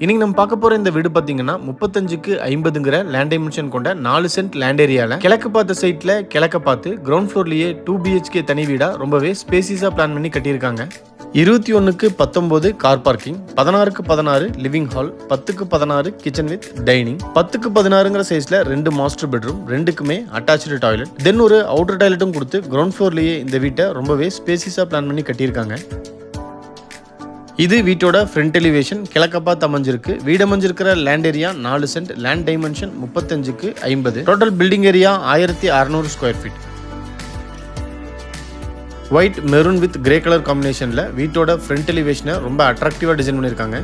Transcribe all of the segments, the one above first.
இன்னைக்கு நம்ம பார்க்க போற இந்த வீடு பாத்தீங்கன்னா 35க்கு 50ங்கிற லேண்ட் டைமென்ஷன் கொண்ட 4 சென்ட் லேண்ட் ஏரியால கிழக்கு பார்த்த சைட்ல கிழக்க பார்த்து கிரவுண்ட் ஃப்ளோர்லயே 2 BHK தனி வீடா ரொம்பவே ஸ்பேசியஸா பிளான் பண்ணி கட்டியிருக்காங்க. 21க்கு 19 கார் பார்க்கிங், 16க்கு 16 லிவிங் ஹால், 10க்கு 16 கிச்சன் வித் டைனிங், 10க்கு 16ங்கிற சைஸ்ல 2 மாஸ்டர் பெட்ரூம், ரெண்டுக்குமே அட்டாச்டு டாய்லெட், தென் ஒரு அவுட்டர் டாய்லெட்டும் கொடுத்து கிரவுண்ட் ஃப்ளோர்லயே இந்த வீட்டை ரொம்பவே ஸ்பேசியஸா பிளான் பண்ணி கட்டியிருக்காங்க. இது வீட்டோட ஃப்ரண்ட் எலிவேஷன் கிழக்க பார்த்து அமைஞ்சிருக்கு. வீடு அமைஞ்சிருக்கிற land area 4 cent, land dimension 35க்கு 50, total building area 1600 square feet. White maroon with grey colour காம்பினேஷன்ல வீட்டோட ஃப்ரண்ட் எலிவேஷனை ரொம்ப அட்ராக்டிவா டிசைன் பண்ணியிருக்காங்க.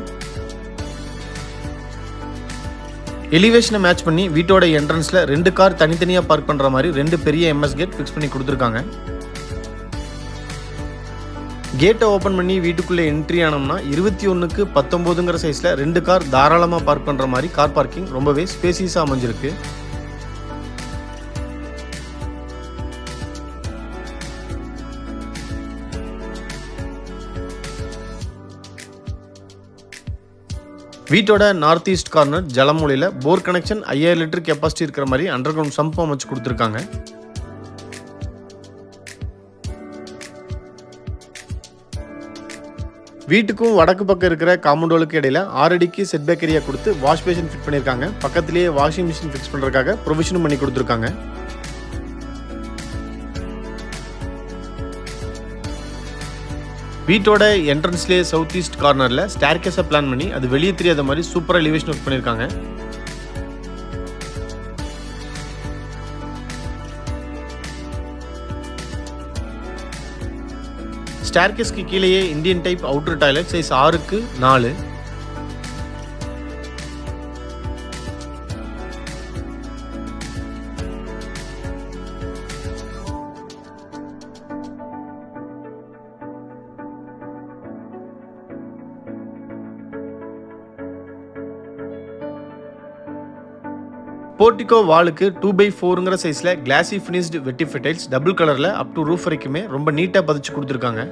எலிவேஷனை மேட்ச் பண்ணி வீட்டோட என்ட்ரன்ஸ்ல 2 கார் தனித்தனியா பார்க் பண்ற மாதிரி 2 பெரிய MS கேட் ஃபிக்ஸ் பண்ணி கொடுத்துருக்காங்க. கேட்டை ஓப்பன் பண்ணி வீட்டுக்குள்ளே என்ட்ரி ஆனோம்னா 21க்கு 19ங்கிற சைஸில் 2 கார் தாராளமாக பார்க் பண்ணுற மாதிரி கார் பார்க்கிங் ரொம்பவே ஸ்பேசியஸாக அமைஞ்சிருக்கு. வீட்டோட நார்த் ஈஸ்ட் கார்னர் ஜலமூலையில் போர் கனெக்ஷன் 5000 லிட்டர் கெப்பாசிட்டி இருக்கிற மாதிரி அண்டர் கிரவுண்ட் சம்ப் அமைச்சு கொடுத்துருக்காங்க. வீட்டுக்கும் வடக்கு பக்கம் இருக்கிற காம்பவுண்டுக்கு இடையில 6 அடிக்கு செட்பேக் ஏரியா கொடுத்து வாஷ் பேஷன் ஃபிட் பண்ணியிருக்காங்க. பக்கத்திலேயே வாஷிங் மிஷின் ஃபிக்ஸ் பண்ணுறதுக்காக ப்ரொவிஷனும் பண்ணி கொடுத்துருக்காங்க. வீட்டோட என்ட்ரன்ஸ்லேயே சவுத் ஈஸ்ட் கார்னரில் ஸ்டேர்கேஸை பிளான் பண்ணி அது வெளியே தெரியாத மாதிரி சூப்பராக எலிவேஷன் ஒர்க் பண்ணியிருக்காங்க. ஸ்டேர்கேஸ்க்கு கீழேயே Indian type outer toilet size 6க்கு 4. போர்டிகோ வாலுக்கு 2x4ங்கிற சைஸ்ல classy finished vitrified tiles double கலர்ல அப் டு ரூஃப் வரைக்குமே ரொம்ப நீட்டா பதிச்சு கொடுத்துருக்காங்க.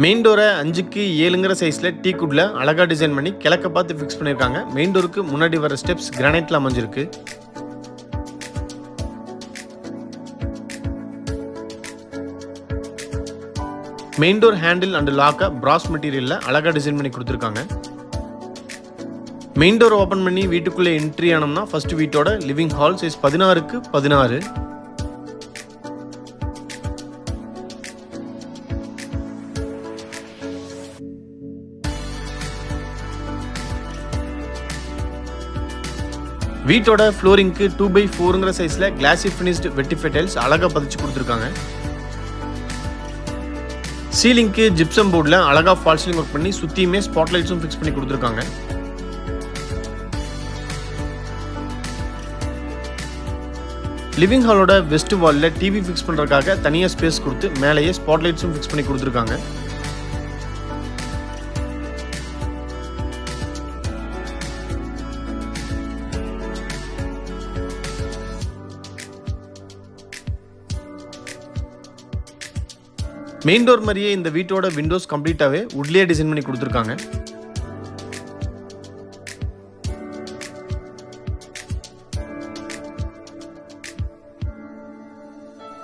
மெயின் டோரை 5க்கு 7ங்கிற சைஸ்ல டீ குட்ல அழகா டிசைன் பண்ணி கிழக்க பார்த்து ஃபிக்ஸ் பண்ணியிருக்காங்க. மெயின் டோருக்கு முன்னாடி வர ஸ்டெப்ஸ் கிரானைட்ல அமைஞ்சிருக்கு. மெயின் டோர் ஹேண்டில் அண்ட் லாக்கை பிராஸ் மெட்டீரியல்ல அழகா டிசைன் பண்ணி கொடுத்துருக்காங்க. மெயின் டோர் ஓப்பன் பண்ணி வீட்டுக்குள்ளே என்ட்ரி ஆனோம்னா ஃபர்ஸ்ட் வீட்டோட லிவிங் ஹால் சைஸ் 16க்கு 16. வீட்டோட ஃப்ளோரிங்க்கு 2x4ங்கிற சைஸ்ல கிளாசி ஃபினிஷ்டு வெட்டிஃபை டைல்ஸ் அழகா பதிச்சு கொடுத்துருக்காங்க. சீலிங்க்கு ஜிப்சம் போர்டில் அழகா ஃபால் சீலிங் ஒர்க் பண்ணி சுத்தியுமே ஸ்பாட் லைட்ஸும் ஃபிக்ஸ் பண்ணி கொடுத்துருக்காங்க. லிவிங் ஹாலோட வெஸ்ட் வால்ல டிவி ஃபிக்ஸ் பண்றதுக்காக தனியா ஸ்பேஸ் கொடுத்து மேலேயே ஸ்பாட் லைட்ஸும் ஃபிக்ஸ் பண்ணி கொடுத்துருக்காங்க. மெயின் டோர் மாதிரியே இந்த வீட்டோட விண்டோஸ் கம்ப்ளீட்டாவே வுட்லயே டிசைன் பண்ணி கொடுத்துருக்காங்க.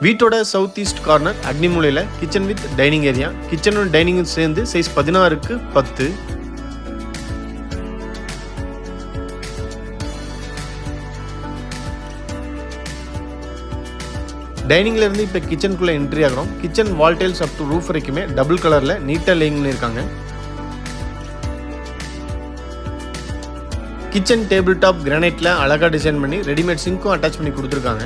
வீட்டோட சவுத் ஈஸ்ட் கார்னர் அக்னி மூலையில கிச்சன் வித் டைனிங் ஏரியா, கிச்சனும் டைனிங்கும் சேர்ந்து சைஸ் 16க்கு 10. டைனிங்ல இருந்து இப்ப கிச்சனுக்குள்ள என்ட்ரி ஆகிறோம். Kitchen wall tiles up to roof வரைக்குமே டபுள் கலர்ல நீட்டா லேயிங் பண்ணிருக்காங்க. கிச்சன் டேபிள் டாப் கிரானைட்ல அழகா டிசைன் பண்ணி ரெடிமேட் சிங்க்கும் அட்டாச் பண்ணி கொடுத்துருக்காங்க.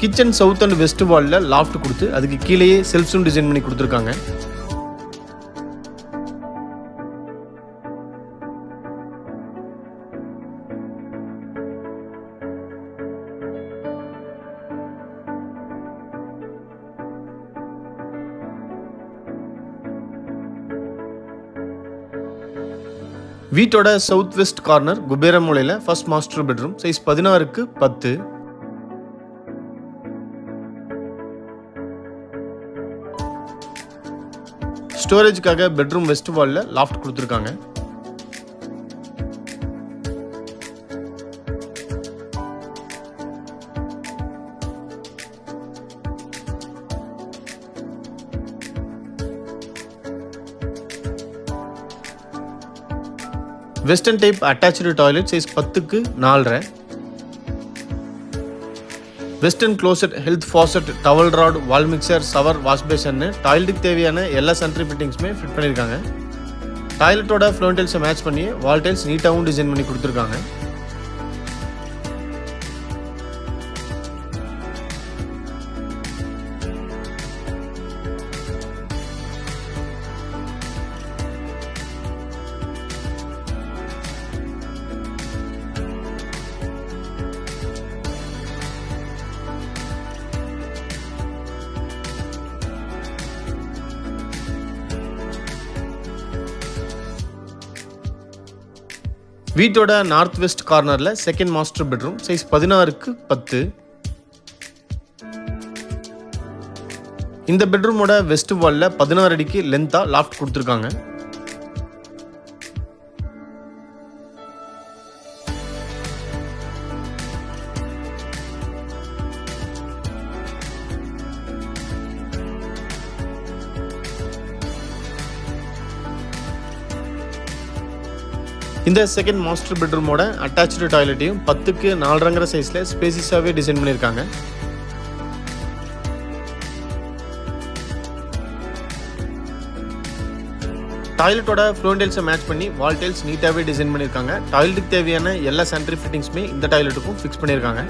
கிச்சன் சவுத் அண்ட் வெஸ்ட் வால்ல லாஃப்ட் கொடுத்து அதுக்கு கீழேயே செல்ஃப்ஸும் டிசைன் பண்ணி கொடுத்துருக்காங்க. வீட்டோட சவுத் வெஸ்ட் கார்னர் குபேர மூலையில் ஃபர்ஸ்ட் மாஸ்டர் பெட்ரூம் சைஸ் 16க்கு 10. ஸ்டோரேஜ்க்காக பெட்ரூம் வெஸ்ட் வால்ல லாஃப்ட் கொடுத்துருக்காங்க. Western type attached toilet size 10க்கு 4.5. Western closet, health faucet, towel rod, wall mixer, shower, wash basin டாய்லெட்டுக்கு தேவையான எல்லா சானிட்டரி ஃபிட்டிங்ஸுமே ஃபிட் பண்ணியிருக்காங்க. டாய்லெட்டோட ஃப்ளோர் டைல்ஸை மேட்ச் பண்ணி வால் டைல்ஸ் நீட்டாகவும் டிசைன் பண்ணி கொடுத்துருக்காங்க. வீட்டோட நார்த் வெஸ்ட் கார்னரில் செகண்ட் மாஸ்டர் பெட்ரூம் சைஸ் 16க்கு 10. இந்த பெட்ரூமோட வெஸ்ட் வால்ல 16 அடிக்கு லென்த்தா லாஃப்ட் கொடுத்துருக்காங்க. இந்த செகண்ட் மாஸ்டர் பெட்ரூமோட அட்டாச்டு டாய்லெட்டையும் 10க்கு 4.5 சைஸில் ஸ்பேசிஸாகவே டிசைன் பண்ணியிருக்காங்க. டாய்லெட்டோட ஃப்ளோர் டைல்ஸை மேட்ச் பண்ணி வால் டைல்ஸ் நீட்டாகவே டிசைன் பண்ணியிருக்காங்க. டாய்லெட்டுக்கு தேவையான எல்லா சானிட்டரி ஃபிட்டிங்ஸுமே இந்த டாய்லெட்டுக்கும் ஃபிக்ஸ் பண்ணியிருக்காங்க.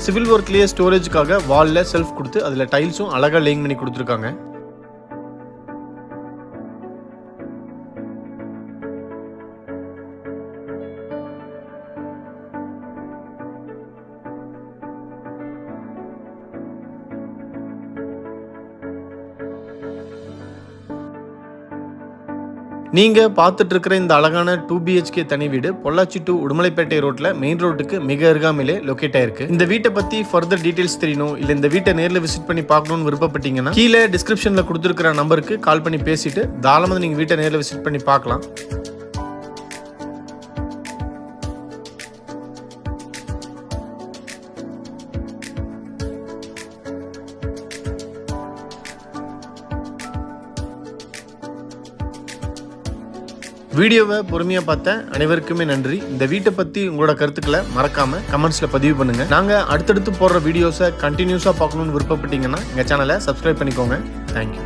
சிவில் ஒர்க்லேயே ஸ்டோரேஜுக்காக வாலில் செல்ஃப் கொடுத்து அதில் டைல்ஸும் அழகாக லேயிங் பண்ணி கொடுத்துருக்காங்க. நீங்க பார்த்துட்டு இருக்கிற இந்த அழகான 2 BHK தனி வீடு பொள்ளாச்சி டு உடுமலைப்பேட்டை ரோட்ல மெயின் ரோட்டுக்கு மிக அருகாமையிலே லொகேட் ஆயிருக்கு. இந்த வீட்டை பத்தி ஃபர்தர் டீடைல்ஸ் தெரியணும், இல்ல இந்த வீட்டை நேர்ல விசிட் பண்ணி பார்க்கணும்னு விருப்பப்பட்டீங்கன்னா கீழே டிஸ்கிரிப்ஷன்ல கொடுத்துருக்கிற நம்பருக்கு கால் பண்ணி பேசிட்டு தாராளமாக நீங்க வீட்டை நேர்ல விசிட் பண்ணி பார்க்கலாம். வீடியோவை பொறுமையாக பார்த்த அனைவருக்குமே நன்றி. இந்த வீட்டை பற்றி உங்களோட கருத்துக்களை மறக்காமல் கமெண்ட்ஸில் பதிவு பண்ணுங்கள். நாங்கள் அடுத்தடுத்து போடுற வீடியோஸை கண்டினியூஸாக பார்க்கணுன்னு விருப்பப்பட்டீங்கன்னா எங்கள் சேனலை சப்ஸ்கிரைப் பண்ணிக்கோங்க. தேங்க்யூ.